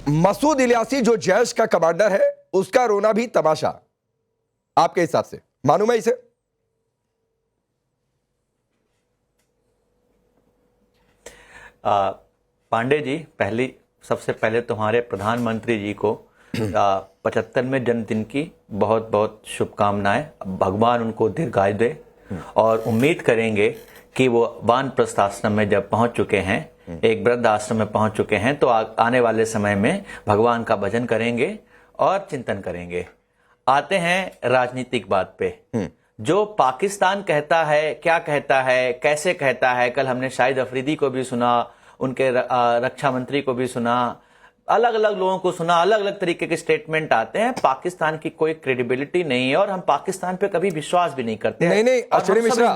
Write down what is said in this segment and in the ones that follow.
मसूद इलियासी जो जैश का कमांडर है, उसका रोना भी तमाशा, आपके हिसाब से मालूम है इसे? पांडे जी, सबसे पहले तुम्हारे प्रधानमंत्री जी को 75वें जन्मदिन की बहुत बहुत शुभकामनाएं। भगवान उनको दीर्घायु दे और उम्मीद करेंगे कि वो वानप्रस्थ आश्रम में जब पहुंच चुके हैं, एक वृद्ध आश्रम में पहुंच चुके हैं, तो आने वाले समय में भगवान का भजन करेंगे और चिंतन करेंगे। आते हैं राजनीतिक बात पे। जो पाकिस्तान कहता है, क्या कहता है, कैसे कहता है, कल हमने शाहिद अफरीदी को भी सुना, उनके रक्षा मंत्री को भी सुना, अलग अलग लोगों को सुना, अलग अलग तरीके के स्टेटमेंट आते हैं। पाकिस्तान की कोई क्रेडिबिलिटी नहीं है और हम पाकिस्तान पे कभी विश्वास भी नहीं करते। नहीं, अश्विनी मिश्रा,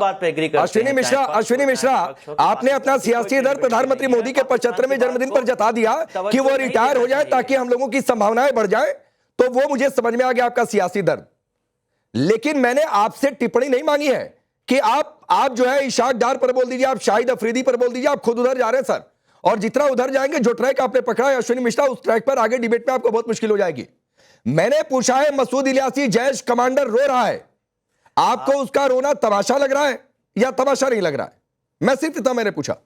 अश्विनी मिश्रा, आपने अपना सियासी दर्द प्रधानमंत्री मोदी के 75वें जन्मदिन पर जता दिया कि वो रिटायर हो जाए ताकि हम लोगों की संभावनाएं बढ़ जाए, तो वो मुझे समझ में आ गया आपका सियासी दर्द। लेकिन मैंने आपसे टिप्पणी नहीं मांगी है कि आप जो है इशाक डार पर बोल दीजिए, आप शाहिद अफरीदी पर बोल दीजिए, आप खुद उधर जा रहे हैं सर, और जितना उधर जाएंगे, जो ट्रैक आपने पकड़ा है अश्विनी मिश्रा, उस ट्रैक पर आगे डिबेट में आपको बहुत मुश्किल हो जाएगी। मैंने पूछा है, मसूद इलियासी जैश कमांडर रो रहा है, आपको उसका रोना तमाशा लग रहा है या तमाशा नहीं लग रहा है? मैं सिर्फ इतना मैंने पूछा।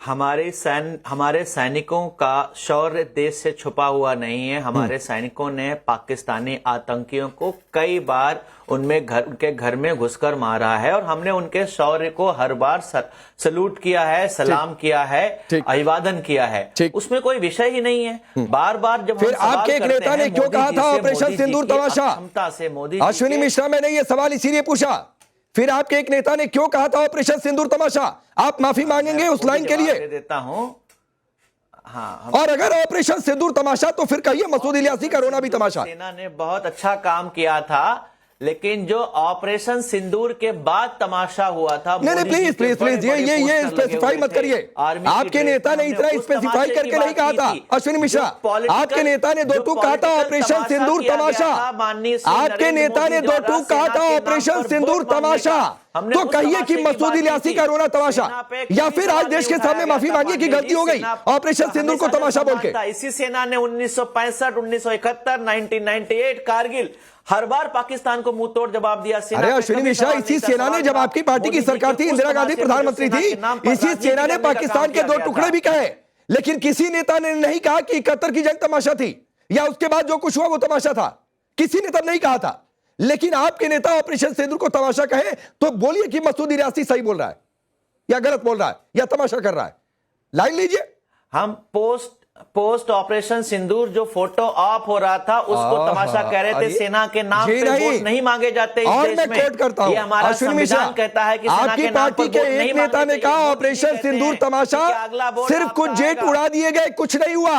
हमारे सैनिकों का शौर्य देश से छुपा हुआ नहीं है। हमारे सैनिकों ने पाकिस्तानी आतंकियों को कई बार उनके घर में घुसकर मारा है और हमने उनके शौर्य को हर बार सलूट किया है, सलाम किया है, अभिवादन किया है। उसमें कोई विषय ही नहीं है। बार बार जब फिर आपके एक नेता ने क्यों कहा था ऑपरेशन सिंदूर तमाशा? क्षमता से मोदी, अश्विनी मिश्रा, मैंने ये सवाल इसीलिए पूछा। फिर आपके एक नेता ने क्यों कहा था ऑपरेशन सिंदूर तमाशा? आप माफी मांगेंगे उस लाइन के लिए? देता हूं। हाँ, और अगर ऑपरेशन सिंदूर तमाशा, तो फिर कहिए मसूद इलियासी का रोना भी तमाशा। सेना ने बहुत अच्छा काम किया था, लेकिन जो ऑपरेशन सिंदूर के बाद तमाशा हुआ था, नहीं, प्लीज ये स्पेसिफाई मत करिए। आपके नेता ने इतना स्पेसिफाई करके नहीं कहा था अश्विनी मिश्रा। आपके नेता ने 2 टूक कहा था ऑपरेशन सिंदूर तमाशा। आपके नेता ने 2 टूक कहा था ऑपरेशन सिंदूर तमाशा। तो कहिए कि मसूद इलियासी का रोना तमाशा, या फिर आज देश के सामने माफी मांगिए कि गलती हो गई ऑपरेशन सिंदूर को तमाशा बोल के। इसी सेना ने 1965, 1971, 1998 कारगिल, हर बार पाकिस्तान को मुंह तोड़ जवाब दिया। अरे अश्विनी मिश्रा, इसी सेना ने, जब आपकी पार्टी की सरकार थी, इंदिरा गांधी प्रधानमंत्री थी, इसी सेना ने पाकिस्तान के 2 टुकड़े भी कहे, लेकिन किसी नेता ने नहीं कहा कि 71 की जंग तमाशा थी या उसके बाद जो कुछ हुआ वो तमाशा था। किसी ने तब नहीं कहा था। लेकिन आपके नेता ऑपरेशन सिंदूर को तमाशा कहे तो बोलिए कि मसूद इलियासी सही बोल रहा है या गलत बोल रहा है या तमाशा कर रहा है। लाइन लीजिए। हम पोस्ट ऑपरेशन सिंदूर जो फोटो ऑफ हो रहा था उसको तमाशा कह रहे थे। सेना के नाम पे वोट नहीं मांगे जाते इस और देश मैं में। कोट करता हूं, ये हमारा संविधान कहता है कि सेना के नाम पर आपकी पार्टी के एक नेता ने कहा ऑपरेशन सिंदूर तमाशा, सिर्फ कुछ जेट उड़ा दिए गए, कुछ नहीं हुआ।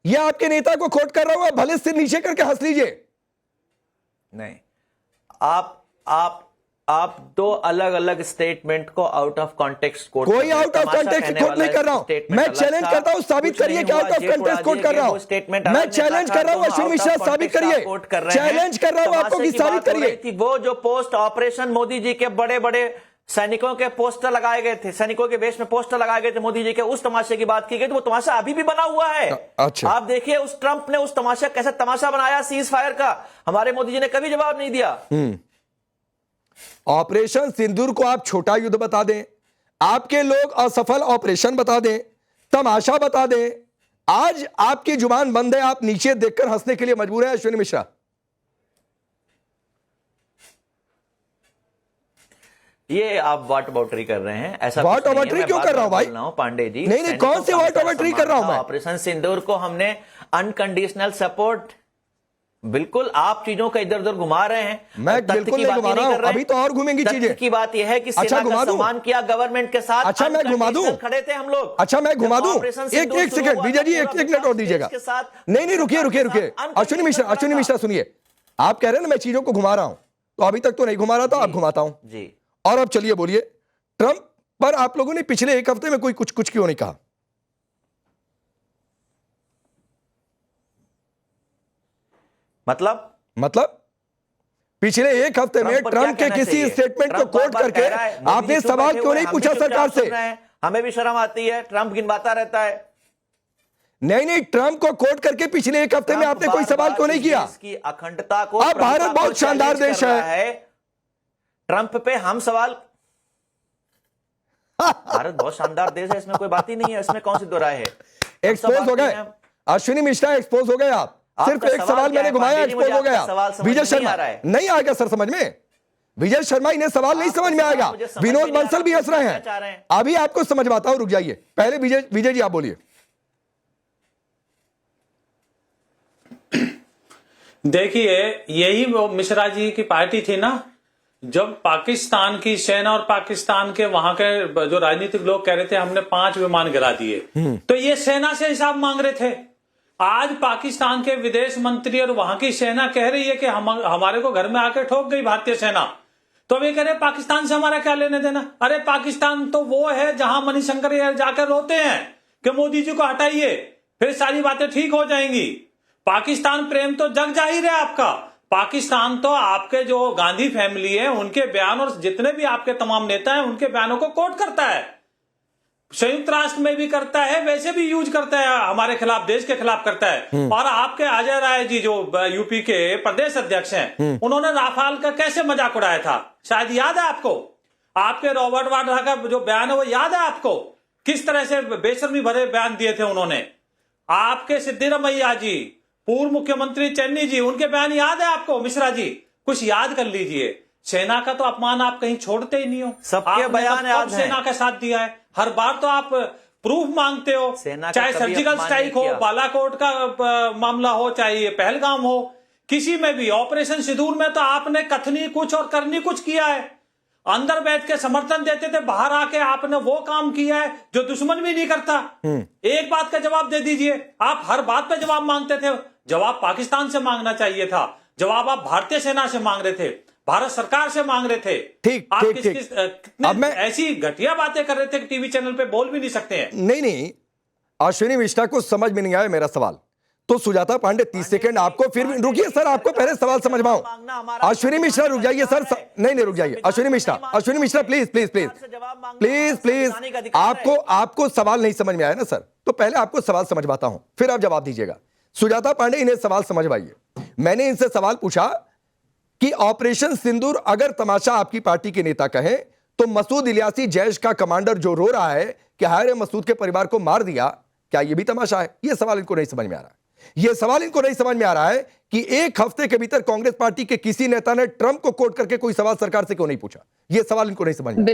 यह आपके नेता को कोट कर रहा हूं, भले सिर नीचे करके हंस लीजिए। नहीं, आप 2 अलग अलग स्टेटमेंट को आउट ऑफ कॉन्टेक्स्ट कोट। कोई आउट ऑफ कॉन्टेक्स्ट कोट नहीं कर रहा हूं। मैं चैलेंज करता हूं, साबित करिए कि आउट ऑफ कॉन्टेक्स्ट कोट कर रहा हूं। मैं चैलेंज कर रहा हूं अश्विनी मिश्रा, साबित करिए। चैलेंज कर रहा हूं आपको कि साबित करिए। वो जो पोस्ट ऑपरेशन मोदी जी के बड़े बड़े सैनिकों के पोस्टर लगाए गए थे, सैनिकों के वेश में पोस्टर लगाए गए थे मोदी जी के, उस तमाशे की बात की गई, तो वो तमाशा अभी भी बना हुआ है। अच्छा, आप देखिए उस ट्रंप ने उस तमाशा कैसा तमाशा बनाया सीज फायर का, हमारे मोदी जी ने कभी जवाब नहीं दिया। ऑपरेशन सिंदूर को आप छोटा युद्ध बता दें, आपके लोग असफल ऑपरेशन बता दें, तमाशा बता दें, आज आपकी जुबान बंद है, आप नीचे देखकर हंसने के लिए मजबूर है अश्विनी मिश्रा। ये आप वाट बाउटरी कर रहे हैं। ऐसा वाट बाउटरी क्यों कर रहा हूं भाई? पांडे जी, नहीं, कौन से वाट बाउटरी कर रहा हूं मैं? ऑपरेशन सिंदूर को हमने अनकंडीशनल सपोर्ट, बिल्कुल आप चीजों का इधर उधर घुमा रहे हैं। मैं बिल्कुल नहीं घुमा रहा हूं, अभी तो और घूमेंगी चीजें। की बात यह है कि सेना का सम्मान किया गवर्नमेंट के साथ। अच्छा, मैं घुमा दूं? खड़े थे हम लोग। अच्छा, मैं घुमा दूं? एक सेकंड विजय जी, एक मिनट और दीजिएगा। नहीं, रुकिए अश्विनी मिश्रा सुनिए। आप कह रहे हैं ना मैं चीजों को घुमा रहा हूं, तो अभी तक तो नहीं घुमा रहा था, अब घुमाता हूं जी। और अब चलिए बोलिए, ट्रंप पर आप लोगों ने पिछले 1 हफ्ते में कोई कुछ क्यों नहीं कहा? मतलब पिछले 1 हफ्ते में ट्रंप के किसी स्टेटमेंट को कोट करके आपने सवाल क्यों नहीं पूछा सरकार से? हमें भी शर्म आती है, ट्रंप गिनवाता रहता है। नहीं, ट्रंप को कोट करके पिछले एक हफ्ते में आपने कोई सवाल क्यों नहीं किया? इसकी अखंडता को, अब भारत बहुत शानदार देश है। ट्रंप पे हम सवाल, भारत बहुत शानदार देश है, इसमें कोई बात ही नहीं है, इसमें कौन सी दो राय है? एक्सपोज हो गए अश्विनी मिश्रा, एक्सपोज हो गए आप। सिर्फ एक सवाल मैंने घुमाया, एक्सपोज हो गया। विजय शर्मा नहीं आएगा सर समझ में, विजय शर्मा इन्हें सवाल नहीं समझ में आएगा। विनोद बंसल भी हंस रहे हैं। अभी आपको समझवाता हूं, रुक जाइए, पहले विजय जी आप बोलिए। देखिए, यही वो मिश्रा जी की पार्टी थी ना, जब पाकिस्तान की सेना और पाकिस्तान के वहां के जो राजनीतिक लोग कह रहे थे हमने 5 विमान गिरा दिए, तो ये सेना से हिसाब मांग रहे थे। आज पाकिस्तान के विदेश मंत्री और वहां की सेना कह रही है कि हमारे को घर में आके ठोक गई भारतीय सेना, तो वे कह रहे पाकिस्तान से हमारा क्या लेने देना। अरे पाकिस्तान तो वो है जहां मणिशंकर जाकर रोते हैं कि मोदी जी को हटाइए, फिर सारी बातें ठीक हो जाएंगी। पाकिस्तान प्रेम तो जग जाहिर है आपका। पाकिस्तान तो आपके जो गांधी फैमिली है उनके बयान और जितने भी आपके तमाम नेता हैं उनके बयानों को कोट करता है, संयुक्त राष्ट्र में भी करता है, वैसे भी यूज करता है, हमारे खिलाफ, देश के खिलाफ करता है। और आपके अजय राय जी जो यूपी के प्रदेश अध्यक्ष हैं, उन्होंने राफाल का कैसे मजाक उड़ाया था, शायद याद है आपको। आपके रॉबर्ट वाड्रा का जो बयान है वो याद है आपको, किस तरह से बेशर्मी भरे बयान दिए थे उन्होंने। आपके सिद्धिरमैया जी, पूर्व मुख्यमंत्री चन्नी जी, उनके बयान याद है आपको। मिश्रा जी कुछ याद कर लीजिए। सेना का तो अपमान आप कहीं छोड़ते ही नहीं हो, सबके बयान याद हैं। सेना का साथ दिया है, हर बार तो आप प्रूफ मांगते हो, चाहे सर्जिकल स्ट्राइक हो, बालाकोट का मामला हो, चाहे ये पहलगाम हो, किसी में भी ऑपरेशन सिंदूर में तो आपने कथनी कुछ और करनी कुछ किया है। अंदर बैठ के समर्थन देते थे, बाहर आके आपने वो काम किया है जो दुश्मन भी नहीं करता। एक बात का जवाब दे दीजिए। आप हर बात पे जवाब मांगते थे, जवाब पाकिस्तान से मांगना चाहिए था, जवाब आप भारतीय सेना से मांग रहे थे, भारत सरकार से मांग रहे थे। ठीक आप ठीक ठीक। अब मैं ऐसी घटिया बातें कर रहे थे कि टीवी चैनल पे बोल भी नहीं सकते हैं। नहीं, अश्विनी मिश्रा को समझ में नहीं आया मेरा सवाल, तो सुजाता पांडे 30 सेकंड आपको, फिर रुकिए सर, आपको पहले सवाल समझवाऊं। अश्विनी मिश्रा रुक जाइए सर, नहीं रुक जाइए। अश्विनी मिश्रा प्लीज, आपको सवाल नहीं समझ में आया ना सर, तो पहले आपको सवाल समझवाता हूं, फिर आप जवाब दीजिएगा। सुजाता पांडे इन्हें सवाल समझवाइए। मैंने इनसे सवाल पूछा कि ऑपरेशन सिंदूर अगर तमाशा आपकी पार्टी के नेता कहें, तो मसूद इलियासी जैश का कमांडर जो रो रहा है कि हाय रे मसूद के परिवार को मार दिया, क्या यह भी तमाशा है? यह सवाल इनको नहीं समझ में आ रहा है। यह सवाल इनको नहीं समझ में आ रहा है कि एक हफ्ते के भीतर कांग्रेस पार्टी के किसी नेता ने ट्रंप को कोट करके कोई सवाल सरकार से क्यों नहीं पूछा। यह सवाल इनको नहीं समझ में।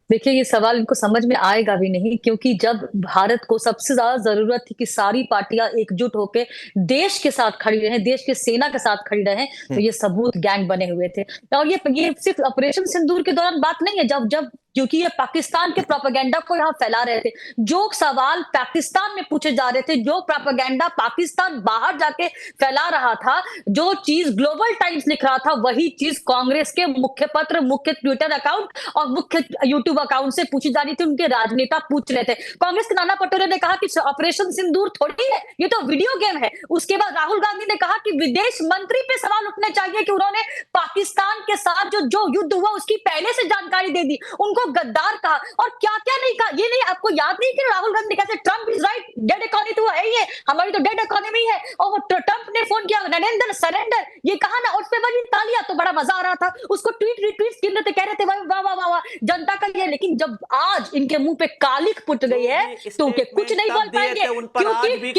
देखिए, ये सवाल इनको समझ में आएगा भी नहीं, क्योंकि जब भारत को सबसे ज्यादा जरूरत थी कि सारी पार्टियां एकजुट होकर देश के साथ खड़ी रहे, देश के सेना के साथ खड़ी रहे, तो ये सबूत गैंग बने हुए थे। और ये सिर्फ ऑपरेशन सिंदूर के दौरान बात नहीं है, जब क्योंकि ये पाकिस्तान के प्रोपेगेंडा को यहाँ फैला रहे थे, जो सवाल पाकिस्तान में पूछे जा रहे थे, जो प्रोपेगेंडा पाकिस्तान बाहर जाके फैला रहा था, जो चीज ग्लोबल टाइम्स लिख रहा था, वही चीज कांग्रेस के मुख्य पत्र, मुख्य ट्विटर अकाउंट और मुख्य यूट्यूब अकाउंट से पूछी जा रही थी। उनके राजनेता पूछ रहे थे। कांग्रेस के नाना पटोले ने कहा कि ऑपरेशन सिंदूर थोड़ी है, ये तो वीडियो गेम है। उसके बाद राहुल गांधी ने कहा कि विदेश मंत्री पे सवाल उठने चाहिए कि उन्होंने पाकिस्तान के साथ जो युद्ध हुआ उसकी पहले से जानकारी दे दी, उनको गद्दार कहा और क्या क्या नहीं कहा। ये नहीं, आपको याद नहीं कि राहुल गांधी कहते Trump is right, dead economy तो है, ये हमारी तो डेड इकोनॉमी है। और ट्रंप ने फोन किया नरेंद्र सरेंडर, ये कहा ना, उस पे बड़ी तालियां, तो बड़ा मजा आ रहा था। उसको ट्वीट रिट्वीट गिन रहे थे, कह रहे थे वाह वाह वाह जनता का ये। लेकिन जब आज इनके मुंह पे कालिक पुट गई है तो उनके कुछ नहीं बोल पाएंगे, क्योंकि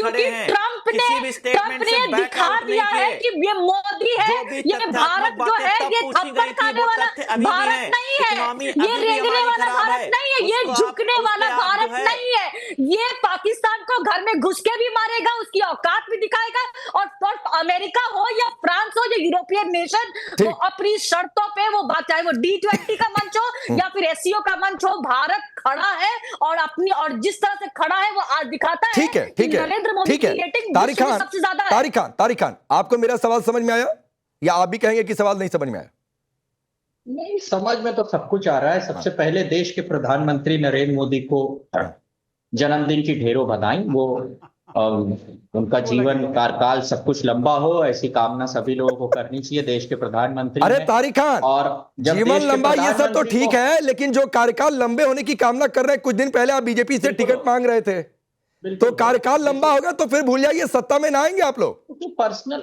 ट्रंप ने दिखा दिया है कि ये मोदी है, ये भारत जो है ये थप्पड़ खाने वाला भारत नहीं है, ये रेंगने वाला भारत नहीं है, ये झुकने वाला भारत नहीं है। ये पाकिस्तान को घर में घुस के भी मारेगा, उसकी औकात भी दिखाएगा। और अमेरिका हो या फ्रांस हो या यूरोपियन नेशन, वो अपनी शर्तों पे वो बात, चाहे वो G20 का मंच हो या फिर SCO का मंच हो, भारत खड़ा है और अपनी, और जिस तरह से खड़ा है वो आज दिखाता है। ठीक है नरेंद्र मोदी की रेटिंग सबसे ज्यादा है। तारिक खान, आपको मेरा सवाल समझ में आया या आप भी कहेंगे कि सवाल नहीं समझ में आया? नहीं, समझ में तो सब कुछ आ रहा है। सबसे पहले देश के प्रधानमंत्री नरेंद्र मोदी को जन्मदिन की ढेरों बधाई। वो और उनका जीवन कार्यकाल सब कुछ लंबा हो, ऐसी कामना सभी लोगों को करनी चाहिए। देश के प्रधानमंत्री अरे हैं। तारिक खान, और जब जीवन देश के लंबा ये सब तो प्रधानमंत्री ठीक को- है, लेकिन जो कार्यकाल लंबे होने की कामना कर रहे हैं, कुछ दिन पहले आप बीजेपी से बिल्कुल। टिकट मांग रहे थे, बिल्कुल। तो कार्यकाल लंबा होगा तो फिर भूल जाइए, सत्ता में ना आएंगे आप लोग। क्योंकि पर्सनल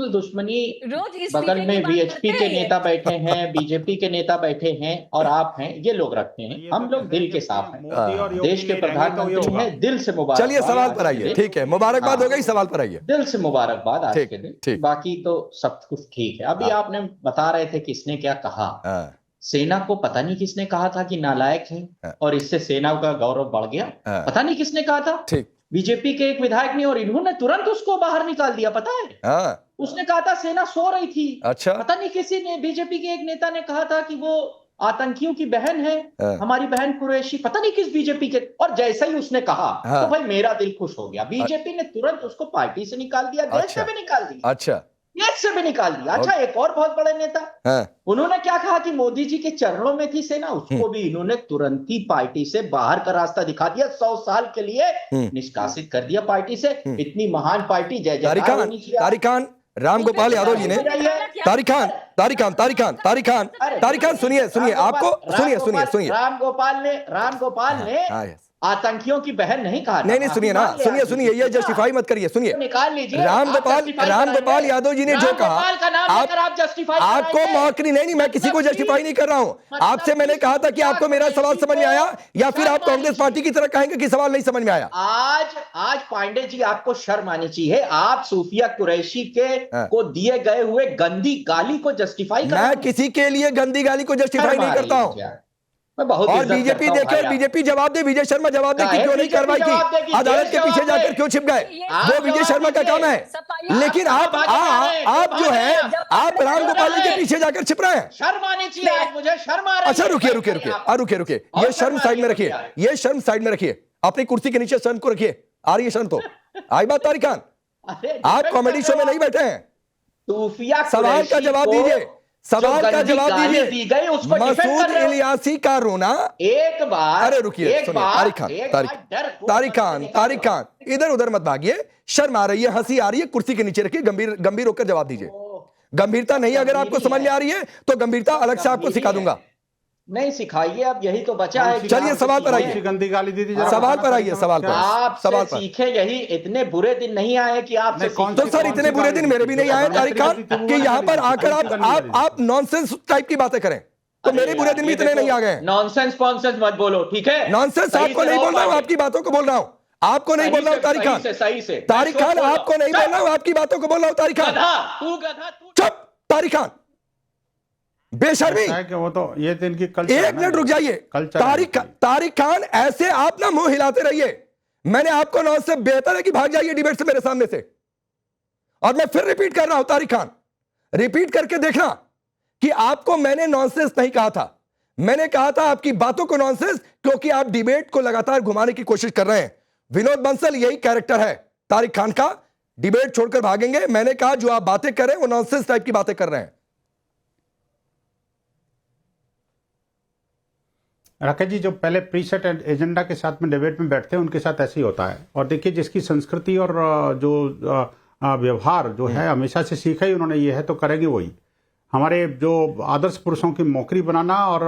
दुश्मनी, रोज इस बगल तरीके में की बात वीएचपी करते के हैं। नेता बैठे हैं, बीजेपी के नेता बैठे हैं और आप हैं, ये लोग रखते हैं। हम लोग दिल के साफ हैं। मोदी और योगी देश के नहीं रहेंगे तो ये प्रधानमंत्री होगा। हैं, दिल से मुबारक। चलिए सवाल पर आइए, ठीक है, मुबारकबाद हो गई, सवाल पर आइए। दिल से मुबारकबाद आज ठीक, के दिन। ठीक। बाकी तो सब कुछ ठीक है। अभी आपने बता रहे थे किसने क्या कहा। हाँ, सेना को पता नहीं किसने कहा था कि नालायक है, हाँ। और इससे सेना का गौरव बढ़ गया। हाँ। पता नहीं किसने कहा था। ठीक। बीजेपी के एक विधायक ने, और इन्होंने तुरंत उसको बाहर निकाल दिया। पता है, हाँ, उसने कहा था सेना सो रही थी। अच्छा। पता नहीं किसी ने, बीजेपी के एक नेता ने कहा था कि वो आतंकियों की बहन है, हाँ। हमारी बहन कुरैशी, पता नहीं किस बीजेपी के। और जैसा ही उसने कहा हाँ। तो भाई मेरा दिल खुश हो गया। बीजेपी ने तुरंत उसको पार्टी से निकाल दिया, देश अच्छा। से भी निकाल दिया, अच्छा। देश से भी निकाल दिया। अच्छा, एक और बहुत बड़े नेता, हाँ, उन्होंने क्या कहा कि मोदी जी के चरणों में थी सेना, उसको भी इन्होंने तुरंत ही पार्टी से बाहर का रास्ता दिखा दिया। 100 साल के लिए निष्कासित कर दिया पार्टी से। इतनी महान पार्टी, जय तारिक जयकार खान, होनी चाहिए। तारिक खान, राम गोपाल यादव जी ने, तारिक खान, तारिक खान, तारिक खान, तारिक खान, तारिक खान, सुनिए, सुनिए, आपको सुनिए। राम गोपाल ने हाँ, yes। आतंकियों की बहन नहीं कहा था। नहीं सुनिए ना, सुनिए, ये जस्टिफाई मत करिए, सुनिए। निकाल लीजिए। राम आप गोपाल justify यादव कराइए। जी ने जो राम कहा, गोपाल का नाम लेकर आप justify आपको कराइए। मौका नहीं, मैं किसी को मतलब जस्टिफाई नहीं कर रहा हूं। मतलब आपसे मैंने कहा था कि आपको मेरा सवाल समझ में आया, या फिर आप शर्म कांग्रेस पार्टी की तरह कहेंगे कि सवाल नहीं समझ में आया। आज पांडे जी, आपको शर्म आनी चाहिए। आप सूफिया कुरैशी के को दिए गए हुए गंदी गाली को जस्टिफाई कर रहे मैं हैं। किसी के लिए गंदी गाली को जस्टिफाई नहीं करता हूं। मैं बहुत और इज्जत बीजेपी करता हूं देखे, भाई बीजेपी जवाब दे, विजय शर्मा जवाब दे कि काहे क्यों नहीं बीजेपी कार्रवाई जवाब की, देगी? अदालत देश के पीछे जवाब जाकर दे। क्यों छिप गए, आप वो विजय जवाब शर्मा का दीजिए। काम है। लेकिन आप राम गोपाल जी के पीछे जाकर छिप रहे हैं। शर्म आनी चाहिए। आज मुझे शर्म आ रही है। अच्छा, रुकिए, ये शर्म साइड में रखिए, ये शर्म साइड में रखिए, अपनी कुर्सी के नीचे शर्म को रखिए। आ रही है शर्म तो आई बात। तारिक खान, अरे, आप कॉमेडी शो में नहीं बैठे हैं, सूफिया सवाल का कुरैशी जवाब को दीजिए, सवाल जो का गंदी जवाब गाली दीजिए। दी गई, उसको defend कर मसूद रहे हो। इलियासी का रोना, एक बार, अरे रुकिए, एक सुनिए, बार, तारिक खान, एक तारिक बार डर को तारिक समझ खान, के तारिक निकालो। खान, इधर उधर मत भागिए। शर्म आ रही है, हंसी आ रही है, कुर्सी के नीचे रखिए, गंभीर होकर जवाब दीजिए। गंभीरता नहीं, अगर आपको समझ में आ रही है तो गंभीरता अलग से आपको सिखा दूंगा। नहीं सिखाइए, अब यही तो बचा है कि चलिए, आप सवाल पर सीखें। आइए। गंदी गाली दी थी, जरा सवाल पर बताना आइए, सवाल पर, आपसे सवाल पर। सीखे, यही इतने बुरे दिन नहीं आए कि आपसे नहीं, कौन तो सी- सर, इतने बुरे दिन मेरे भी नहीं आए तारिक खान कि यहाँ पर आकर आप नॉनसेंस टाइप की बातें करें, तो मेरे बुरे दिन भी इतने नहीं आ गए। नॉनसेंस मत बोलो, ठीक है? नॉनसेंस सही आपको से नहीं रहो बोल रहा हूँ, पांडे। आपकी बातों को बोल रहा हूँ, आपको नहीं बोल रहा हूँ तारिक खान। सही से तारिक खान, आपको नहीं बोल रहा हूँ, आपकी बातों को बोल रहा हूँ तारिक खान। गधा तू। चुप तारिक खान, बेशर्मी। है कि वो तो ये तो इनकी कल्चर है एक ना, मिनट रुक जाइए। कल्चर है इनकी। तारिक खान, ऐसे आप ना मुंह हिलाते रहिए। मैंने आपको नॉन से बेहतर है कि भाग जाइए डिबेट से मेरे सामने से। और मैं फिर रिपीट कर रहा हूं तारिक खान, रिपीट करके देखना कि आपको मैंने नॉनसेंस नहीं कहा था, मैंने कहा था आपकी बातों को नॉनसेंस, क्योंकि आप डिबेट को लगातार घुमाने की कोशिश कर रहे हैं। विनोद बंसल यही कैरेक्टर है तारिक खान का, डिबेट छोड़कर भागेंगे। मैंने कहा जो आप बातें कर रहे हैं वो नॉनसेंस टाइप की बातें कर रहे हैं। राकेश जी, जो पहले प्रीसेट एजेंडा के साथ में डिबेट में बैठते हैं उनके साथ ऐसे ही होता है। और देखिए, जिसकी संस्कृति और जो व्यवहार जो है हमेशा से सीखा ही उन्होंने, ये है तो करेंगे वही। हमारे जो आदर्श पुरुषों की मौकरी बनाना और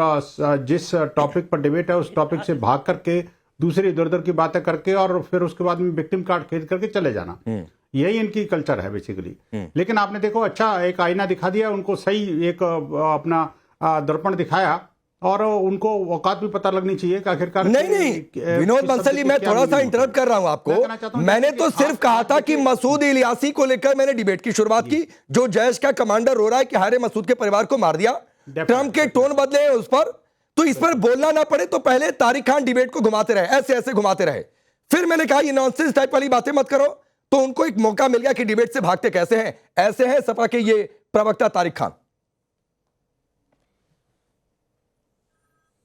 जिस टॉपिक पर डिबेट है उस टॉपिक से भाग करके दूसरी इधर उधर की बातें करके और फिर उसके बाद में विक्टिम कार्ड खेल करके चले जाना, यही इनकी कल्चर है बेसिकली। लेकिन आपने देखो, अच्छा एक आईना दिखा दिया उनको, सही एक अपना दर्पण दिखाया, और उनको औकात भी पता लगनी चाहिए कि आखिरकार नहीं, विनोद बंसली, मैं थोड़ा सा इंटरप्ट कर रहा हूं आपको। मैंने तो सिर्फ कहा था कि मसूद इलियासी को लेकर मैंने डिबेट की शुरुआत की, जो जैश का कमांडर रो रहा है कि हारे मसूद के परिवार को मार दिया, ट्रंप के टोन बदले हैं उस पर, तो इस पर बोलना ना पड़े तो पहले तारिक खान डिबेट को घुमाते रहे, ऐसे ऐसे घुमाते रहे। फिर मैंने कहा ये नॉनसेंस टाइप वाली बातें मत करो, तो उनको एक मौका मिल गया कि डिबेट से भागते कैसे हैं। ऐसे हैं सपा के ये प्रवक्ता तारिक खान।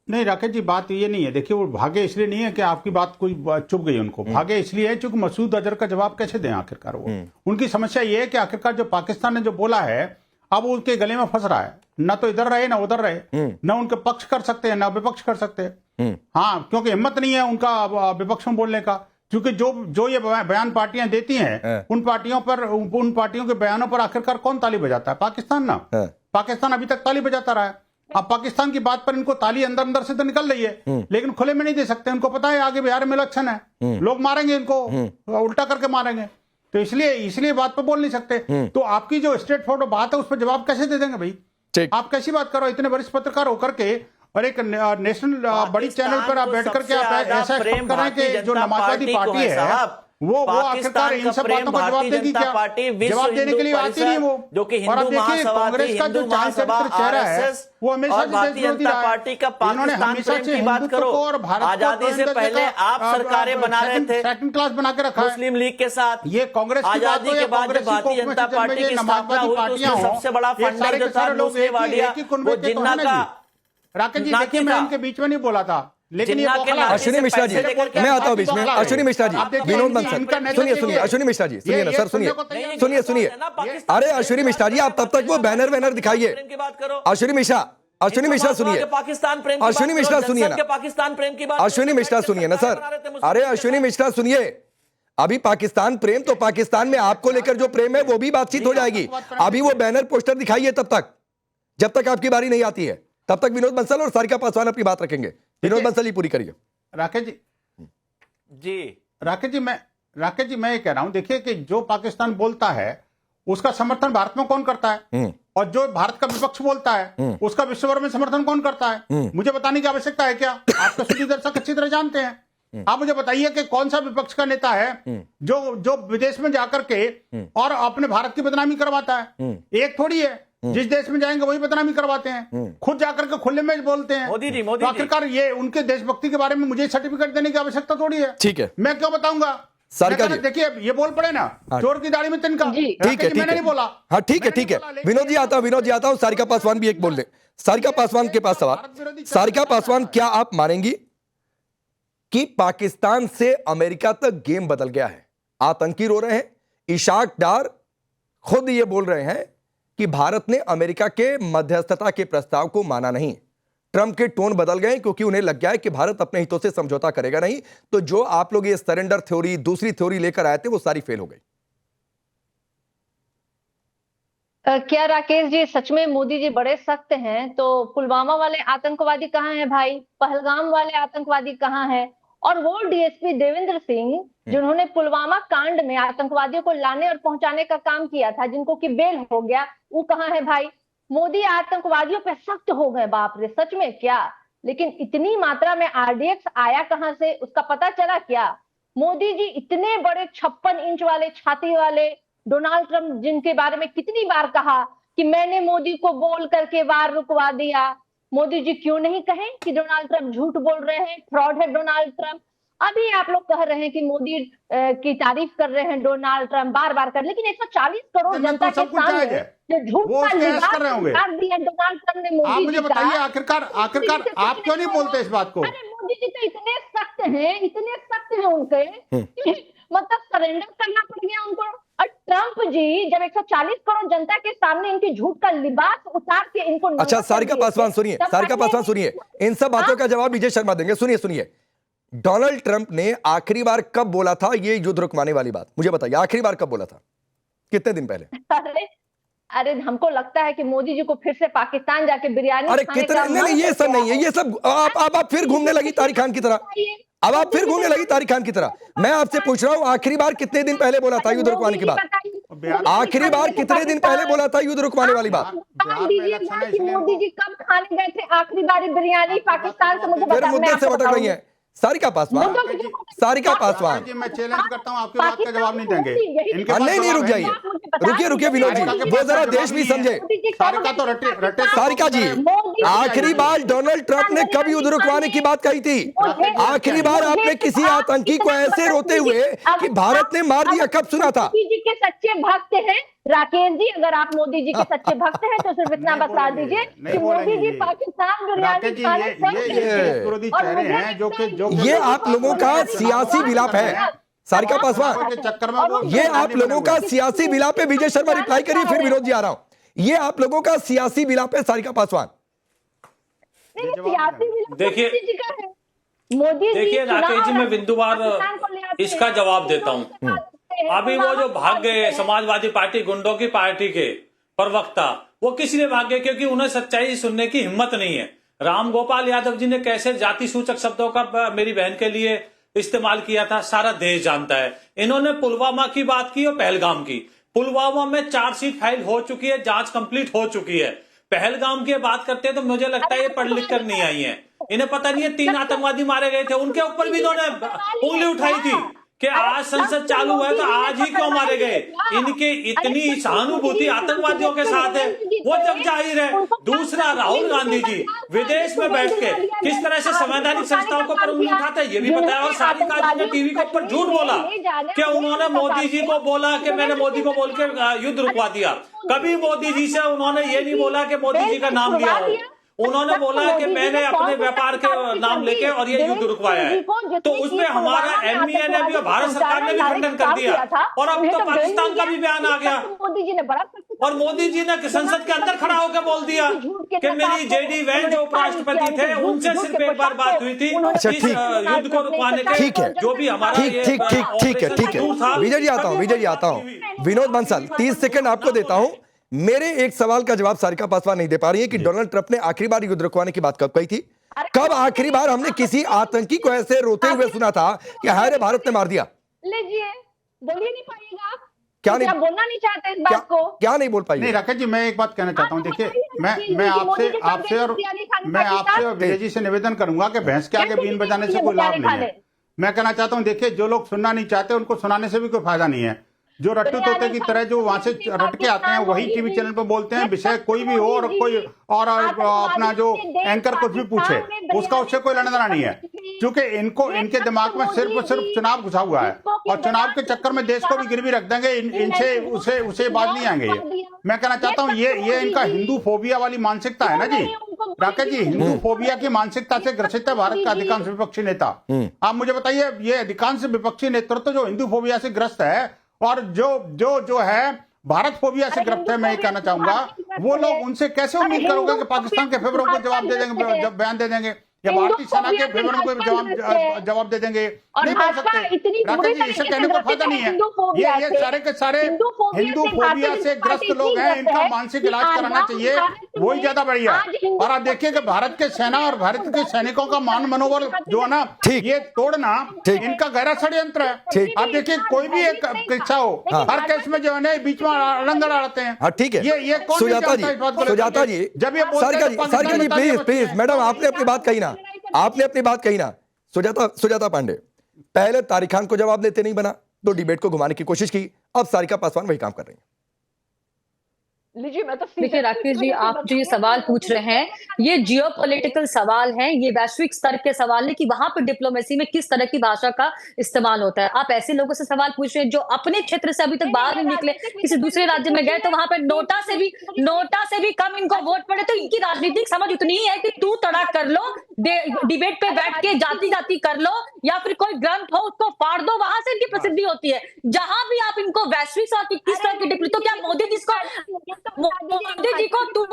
नहीं राकेश जी, बात ये नहीं है। देखिए, वो भागे इसलिए नहीं है कि आपकी बात कोई चुभ गई उनको, भागे इसलिए है क्योंकि मसूद अजहर का जवाब कैसे दें आखिरकार। वो उनकी समस्या ये है कि आखिरकार जो पाकिस्तान ने जो बोला है अब वो उसके गले में फंस रहा है, ना तो इधर रहे ना उधर रहे, ना उनके पक्ष कर सकते हैं ना विपक्ष कर सकते हैं। हाँ, क्योंकि हिम्मत नहीं है उनका विपक्ष में बोलने का, क्योंकि जो ये बयान पार्टियां देती हैं, उन पार्टियों के बयानों पर आखिरकार कौन ताली बजाता है? पाकिस्तान ना। पाकिस्तान अभी तक ताली बजाता रहा है। अब पाकिस्तान की बात पर इनको ताली अंदर अंदर से तो निकल रही है, लेकिन खुले में नहीं दे सकते। उनको पता है आगे बिहार में इलेक्शन है, लोग मारेंगे इनको, उल्टा करके मारेंगे, तो इसलिए बात पर बोल नहीं सकते। तो आपकी जो स्ट्रेट फॉरवर्ड बात है उस पर जवाब कैसे दे देंगे भाई? आप कैसी बात करो, इतने वरिष्ठ पत्रकार होकर के, और एक नेशनल बड़ी चैनल पर आप बैठ करके आप ऐसा एक्सपेक्ट कर रहे हैं कि जो नमाजवादी पार्टी है वो आखिरकार इन सब बातों का जवाब देगी क्या? जवाब देने के लिए आती नहीं वो। और अब देखिए कांग्रेस का जो चांद चरित्र चेहरा है वो हमेशा देश विरोधी रहा है। इन्होंने हमेशा से हिंदुत्व को और भारत आजादी से पहले आप सरकारें बना रहे थे सेकंड क्लास बना के रखा है मुस्लिम लीग के साथ। ये कांग्रेस की बात हो या कांग्रेस भारतीय जनता पार्टी की स्थापना हुई तो उसका सबसे बड़ा फंडर जो था मुस्लिम वाडिया वो जिन्ना का। राकेश जी देखिए, मैं इनके बीच में नहीं बोला था, लेकिन ये अश्विनी मिश्रा जी, मैं आता हूं बीच में। अश्विनी मिश्रा जी, विनोद बंसल, सुनिए अश्विनी मिश्रा जी, सुनिए ना सर, सुनिए। अरे अश्विनी मिश्रा जी, आप तब तक वो बैनर दिखाइए। अश्विनी मिश्रा सुनिए, पाकिस्तान प्रेम, अश्विनी मिश्रा सुनिए ना, पाकिस्तान प्रेम की बात, अश्विनी मिश्रा सुनिए ना सर। अरे अश्विनी मिश्रा सुनिए, अभी पाकिस्तान प्रेम तो पाकिस्तान में आपको लेकर जो प्रेम है वो भी बातचीत हो जाएगी। अभी वो बैनर पोस्टर दिखाइए, तब तक जब तक आपकी बारी नहीं आती है तब तक विनोद बंसल और सारिका पासवान अपनी बात रखेंगे। विनोद बंसल ही पूरी करिए। राकेश जी मैं ये कह रहा हूं, देखिए कि जो पाकिस्तान बोलता है उसका समर्थन भारत में कौन करता है, और जो भारत का विपक्ष बोलता है उसका विश्व भर में समर्थन कौन करता है? मुझे बताने की आवश्यकता है क्या? आप तो सुधी दर्शक अच्छी तरह जानते हैं। आप मुझे बताइए कि कौन सा विपक्ष का नेता है जो विदेश में जाकर के और अपने भारत की बदनामी करवाता है? एक थोड़ी है, जिस देश में जाएंगे वही बदनामी करवाते हैं, खुद जाकर के खुले में बोलते हैं। मोदी जी तो आखिरकार ये उनके देशभक्ति के बारे में मुझे सर्टिफिकेट देने की आवश्यकता थोड़ी है। ठीक है, मैं क्यों बताऊंगा? देखिए ये बोल पड़े ना, चोर की दाढ़ी में तिनका। ठीक है, मैंने नहीं बोला। हाँ ठीक है। विनोद जी आता हूं। सारिका पासवान भी एक बोल दे। सारिका पासवान के पास सवाल। सारिका पासवान, क्या आप मानेंगी कि पाकिस्तान से अमेरिका तक गेम बदल गया है? आतंकी रो रहे हैं, इशाक डार खुद ये बोल रहे हैं कि भारत ने अमेरिका के मध्यस्थता के प्रस्ताव को माना नहीं। ट्रंप के टोन बदल गए क्योंकि उन्हें लग गया है कि भारत अपने हितों से समझौता करेगा नहीं। तो जो आप लोग ये सरेंडर थ्योरी, दूसरी थ्योरी लेकर आए थे, वो सारी फेल हो गई। क्या राकेश जी सच में मोदी जी बड़े सख्त हैं? तो पुलवामा वाले आतंकवादी कहाँ हैं भाई? पहलगाम वाले आतंकवादी कहाँ हैं? और वो डीएसपी देवेंद्र सिंह जिन्होंने पुलवामा कांड में आतंकवादियों को लाने और पहुंचाने का काम किया था, जिनको कि बेल हो गया, वो कहाँ है भाई? मोदी आतंकवादियों पे सख्त हो गए, बाप रे, सच में क्या? लेकिन इतनी मात्रा में आरडीएक्स आया कहां से, उसका पता चला क्या? मोदी जी इतने बड़े 56 इंच वाले छाती वाले डोनाल्ड ट्रंप, जिनके बारे में कितनी बार कहा कि मैंने मोदी को बोल करके वार रुकवा दिया, मोदी जी क्यों नहीं कहें कि डोनाल्ड ट्रंप झूठ बोल रहे हैं, फ्रॉड है डोनाल्ड ट्रंप? अभी आप लोग कह रहे हैं कि मोदी की तारीफ कर रहे हैं डोनाल्ड ट्रंप बार कर, लेकिन 140 करोड़ जनता के सामने जो झूठ का लिबास डाल दिया डोनाल्ड ट्रंप ने मोदी जी का। मुझे बताइए आखिरकार आप क्यों नहीं बोलते इस बात को? अरे मोदी जी तो इतने सख्त हैं उनके, मतलब सरेंडर करना पड़ गया उनको। और ट्रंप जी जब 140 करोड़ जनता के सामने इनकी झूठ का लिबास उतार के इनको, अच्छा सारिका पासवान सुनिए, इन सब बातों का जवाब विजय शर्मा देंगे। सुनिए, डोनाल्ड ट्रंप ने आखिरी बार कब बोला था ये युद्ध रुकवाने वाली बात? मुझे बताइए, आखिरी बार कब बोला था? कितने दिन पहले? अरे हमको लगता है कि मोदी जी को फिर से पाकिस्तान जाके बिरयानी, अरे कितने? नहीं ये सब नहीं है, ये सब आप फिर घूमने लगी तारिक खान की तरह। अब आप फिर घूमने लगी तारिक खान की तरह। मैं आपसे पूछ रहा हूँ, आखिरी बार कितने दिन पहले बोला था युद्ध रुकवाने की बात? आखिरी बार कितने दिन पहले बोला था युद्ध रुकवाने वाली बात? मोदी जी कब खाने गए थे आखिरी बार बिरयानी पाकिस्तान से? मुझे फिर मुद्दे से भटक रही है। सारिका पासवान, मैं चैलेंज करता हूं, आपकी बात का जवाब नहीं देंगे। नहीं रुक जाइए, रुकिए विनोद जी, वो जरा देश भी समझे। सारिका जी, आखिरी बार डोनाल्ड ट्रंप ने कब युद्ध रुकवाने की बात कही थी? आखिरी बार आपने किसी आतंकी को ऐसे रोते हुए कि भारत ने मार दिया कब सुना था? मोदी जी के सच्चे भक्त हैं राकेश जी, अगर आप मोदी जी के सच्चे भक्त हैं तो सिर्फ इतना बता दीजिए कि मोदी जी पाकिस्तान बिरयानी खाने ये आप लोगों का सियासी विलाप है। सारिका पासवान, ये आप लोगों का सियासी विलाप है। विजय शर्मा रिप्लाई करिए, फिर विनोद जी आ रहा हूं। ये आप लोगों का सियासी विलाप है सारिका पासवान। देखिए मोदी देखिए राकेश जी, मैं बिंदुवार इसका जवाब देता हूं। अभी वो जो भाग गए समाजवादी पार्टी, गुंडों की पार्टी के प्रवक्ता, वो किस लिए भाग गए? क्योंकि उन्हें सच्चाई सुनने की हिम्मत नहीं है। राम गोपाल यादव जी ने कैसे जाति सूचक शब्दों का मेरी बहन के लिए इस्तेमाल किया था, सारा देश जानता है। इन्होंने पुलवामा की बात की और पहलगाम की। पुलवामा में चार्जशीट फाइल हो चुकी है, जांच कंप्लीट हो चुकी है। पहलगाम की बात करते हैं तो मुझे लगता है ये पढ़ लिख कर नहीं आई है, इन्हें पता नहीं है 3 आतंकवादी मारे गए थे, उनके ऊपर भी इन्होंने उंगली उठाई थी कि आज संसद चालू है तो आज ही क्यों मारे गए। इनके इतनी सहानुभूति आतंकवादियों के साथ है, वो जग जाहिर है। दूसरा, राहुल गांधी जी विदेश में बैठ के किस तरह से संवैधानिक संस्थाओं को पर उंगली उठाते हैं ये भी बताया। और सारिका जी ने टीवी के ऊपर झूठ बोला कि उन्होंने मोदी जी को बोला कि मैंने मोदी को बोल के युद्ध रुकवा दिया। कभी मोदी जी से उन्होंने ये नहीं बोला कि मोदी जी का नाम लिया हो, उन्होंने बोला कि मैंने अपने व्यापार के नाम लेके और ये युद्ध रुकवाया है। तो उसमें हमारा एमईए ने भी और भारत सरकार ने भी खंडन कर दिया, और अब तो पाकिस्तान का भी बयान आ गया। मोदी जी ने बड़ा, और मोदी जी ने संसद के अंदर खड़ा होकर बोल दिया कि मेरी जेडी वैन जो उपराष्ट्रपति थे उनसे सिर्फ एक बार बात हुई थी इस युद्ध को रुकवाने के। ठीक है, जो भी हमारा ठीक है। विजय जी आता हूं। विनोद बंसल 30 सेकंड आपको देता हूं। मेरे एक सवाल का जवाब सारिका पासवान नहीं दे पा रही है कि डोनाल्ड ट्रंप ने आखिरी बार युद्ध रुकवाने की बात कब कही थी? कब आखिरी बार हमने किसी आतंकी को ऐसे रोते हुए सुना था कि हाय बारत ने मार दिया? लीजिए, बोलिए नहीं पाइएगा आप? क्या नहीं बोलना नहीं चाहते इस बात को? क्या नहीं बोल पाई? नहीं राकेश जी, मैं एक बात कहना चाहता हूँ। देखिए, मैं आपसे और विजय जी से निवेदन करूंगा कि भैंस के आगे बीन बजाने से कोई लाभ नहीं है। मैं कहना चाहता हूँ, देखिए, जो लोग सुनना नहीं चाहते उनको सुनाने से भी कोई फायदा नहीं है। जो रट्टू तोते की तरह जो वहां से रट के आते हैं वही टीवी चैनल पर बोलते हैं, विषय कोई भी हो और अपना जो एंकर कुछ भी पूछे उसका उससे कोई लेना देना नहीं है, क्योंकि इनके दिमाग में सिर्फ और सिर्फ चुनाव घुसा हुआ है और चुनाव के चक्कर में देश को भी गिरवी रख देंगे। इनसे उसे बात नहीं आएंगे। ये मैं कहना चाहता हूँ, ये इनका हिंदू फोबिया वाली मानसिकता है ना जी राकेश जी। हिंदू फोबिया की मानसिकता से ग्रसित है भारत का अधिकांश विपक्षी नेता। आप मुझे बताइए, ये अधिकांश विपक्षी नेतृत्व जो हिंदू फोबिया से ग्रस्त है और जो है भारत फोबिया से ग्रस्त है, मैं ये कहना चाहूंगा, वो लोग उनसे कैसे उम्मीद करोगे कि पाकिस्तान के फेवर को जवाब दे देंगे, बयान दे देंगे, या भारतीय सेना के फेवर को जवाब दे देंगे? नहीं बोल सकते राकेश जी, इसे कहने को फायदा नहीं है। ये सारे के सारे हिंदू फोबिया से ग्रस्त लोग हैं, इनका मानसिक इलाज कराना चाहिए, वही ज्यादा बढ़िया। और आप देखिए कि भारत के सेना और भारत के सैनिकों का मान मनोबल जो है ना, ये तोड़ना इनका गहरा षड्यंत्र है। आप देखिए, कोई भी एक किस्सा हो, हर केस में जो है ना बीच में अड़ंगा डालते हैं। ठीक है, ये कौन सुजाता जी, जब ये सारिका जी प्लीज मैडम, आपने अपनी बात कही ना, सुजाता पांडे पहले तारिक खान को जवाब देते नहीं बना तो डिबेट को घुमाने की कोशिश की, अब सारिका पासवान वही काम कर रही है। देखिए राकेश जी, आप जो ये सवाल पूछ रहे हैं ये जियोपॉलिटिकल सवाल हैं, ये वैश्विक स्तर के सवाल है कि वहां पर डिप्लोमेसी में किस तरह की भाषा का इस्तेमाल होता है। आप ऐसे लोगों से सवाल पूछ रहे हैं जो अपने क्षेत्र से अभी तक बाहर नहीं निकले, किसी दूसरे राज्य में गए तो वहां पर नोटा से भी कम इनको वोट पड़े, तो इनकी राजनीतिक समझ उतनी ही है कि तू तड़ाक कर लो, डिबेट पे बैठ के जाति कर लो, या फिर कोई ग्रंथ हो उसको फाड़ दो, वहां से इनकी प्रसिद्धि होती है। जहां भी आप इनको वैश्विक और किस तरह की डिप्लोमेसी, तो क्या मोदी जी को तुम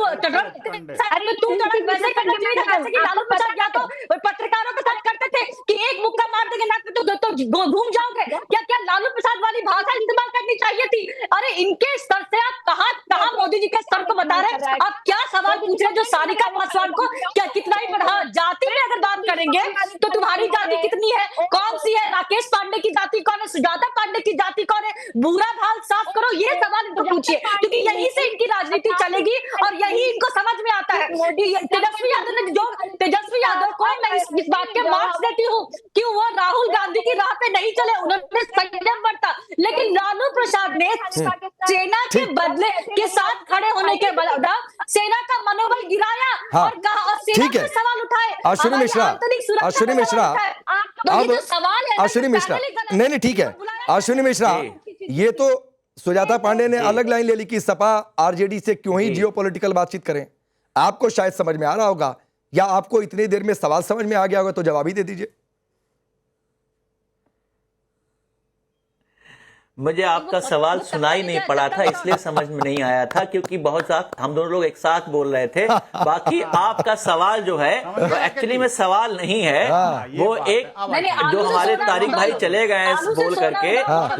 वैसे करना चाहिए जैसे कि लालू प्रसाद यादव पत्रकारों के साथ करते थे कि एक मुक्का मार देंगे ना तो घूम जाओगे। क्या लालू प्रसाद वाली भाषा इस्तेमाल करनी चाहिए थी? अरे इनके स्तर से आप कहां मोदी जी के स्तर को बता रहे हैं? आप क्या सवाल पूछ रहे हैं जो सारिका पासवान को क्या कितना ही बढ़ा? जाति में अगर बात करेंगे तो तुम्हारी जाति कितनी है, कौन सी है? राकेश पांडे की जाति कौन है? सुजाता पांडे की जाति कौन है? बुरा भाल साफ करो, ये सवाल इनको पूछिए, क्योंकि यहीं से इनकी राजनीति चलेगी और यही इनको समझ में आता है। तेजस्वी यादव को मैं इस बात के मार्क्स देती हूँ कि वो राहुल गांधी की राह पे नहीं चले, उन्होंने संयम बरता, लेकिन लालू प्रसाद ने सेना के बदले के साथ खड़े होने के बदले सेना का मनोबल गिराया और कहा और सेना पे सवाल उठाए। अश्विनी मिश्रा नहीं ठीक है अश्विनी मिश्रा, ये तो सुजाता पांडे ने अलग लाइन ले ली कि सपा आरजेडी से क्यों ही जियोपॉलिटिकल बातचीत करें। आपको शायद समझ में आ रहा होगा, या आपको इतनी देर में सवाल समझ में आ गया होगा, तो जवाब ही दे दीजिए। मुझे आपका सवाल सुनाई नहीं पड़ा था, इसलिए समझ में नहीं आया था, क्योंकि बहुत साथ हम दोनों लोग एक साथ बोल रहे थे। बाकी आपका सवाल जो है वो एक्चुअली में सवाल नहीं है, वो एक जो हमारे तारिक भाई चले गए हैं बोल करके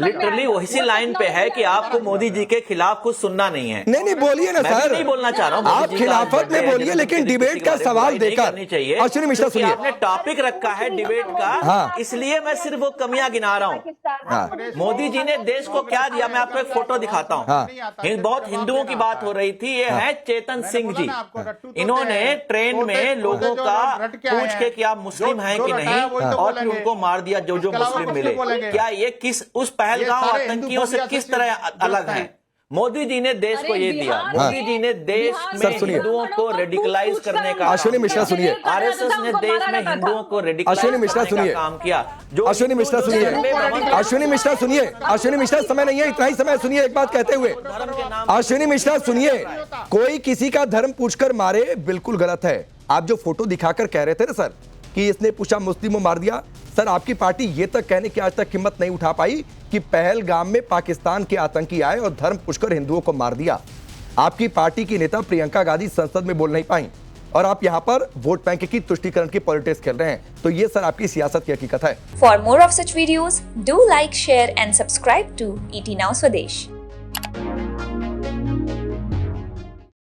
लिटरली वही लाइन पे है कि आपको मोदी जी के खिलाफ कुछ सुनना नहीं है। नहीं बोलिए ना सर, नहीं बोलना चाह रहा हूँ, आप खिलाफत में बोलिए, लेकिन डिबेट का सवाल देकर चाहिए। अश्विनी मिश्रा सुनिए, आपने टॉपिक रखा है डिबेट का, इसलिए मैं सिर्फ वो कमियां गिना रहा हूँ। मोदी जी ने देश को क्या दिया, मैं आपको एक फोटो दिखाता हूँ। बहुत हिंदुओं की बात हो रही थी, ये है चेतन सिंह जी। इन्होंने ट्रेन में लोगों का पूछ के कि आप मुस्लिम हैं कि नहीं, और फिर उनको मार दिया जो मुस्लिम मिले। क्या ये किस उस पहलगाम आतंकियों से किस तरह अलग है? मोदी जी ने देश को ये दिया, मोदी जी ने देश में हिंदुओं को रेडिकलाइज करने का, अश्विनी मिश्रा सुनिए, आरएसएस ने देश में हिंदुओं को रेडिकलाइज करने का काम किया। अश्विनी मिश्रा सुनिए, अश्विनी मिश्रा सुनिए, अश्विनी मिश्रा समय नहीं है, इतना ही समय सुनिए एक बात कहते हुए। अश्विनी मिश्रा सुनिए, कोई किसी का धर्म पूछकर मारे बिल्कुल गलत है। आप जो फोटो दिखाकर कह रहे थे ना सर कि इसने पूछा मुस्लिमों मार दिया, सर आपकी पार्टी ये तक कहने की आज तक हिम्मत नहीं उठा पाई कि पहलगाम में पाकिस्तान के आतंकी आए और धर्म पूछकर हिंदुओं को मार दिया। आपकी पार्टी की नेता प्रियंका गांधी संसद में बोल नहीं पाई और आप यहां पर वोट बैंक की तुष्टीकरण की पॉलिटिक्स खेल रहे हैं। तो ये सर आपकी सियासत की हकीकत है। For more of such videos do like, share and subscribe to ET Now Swadesh।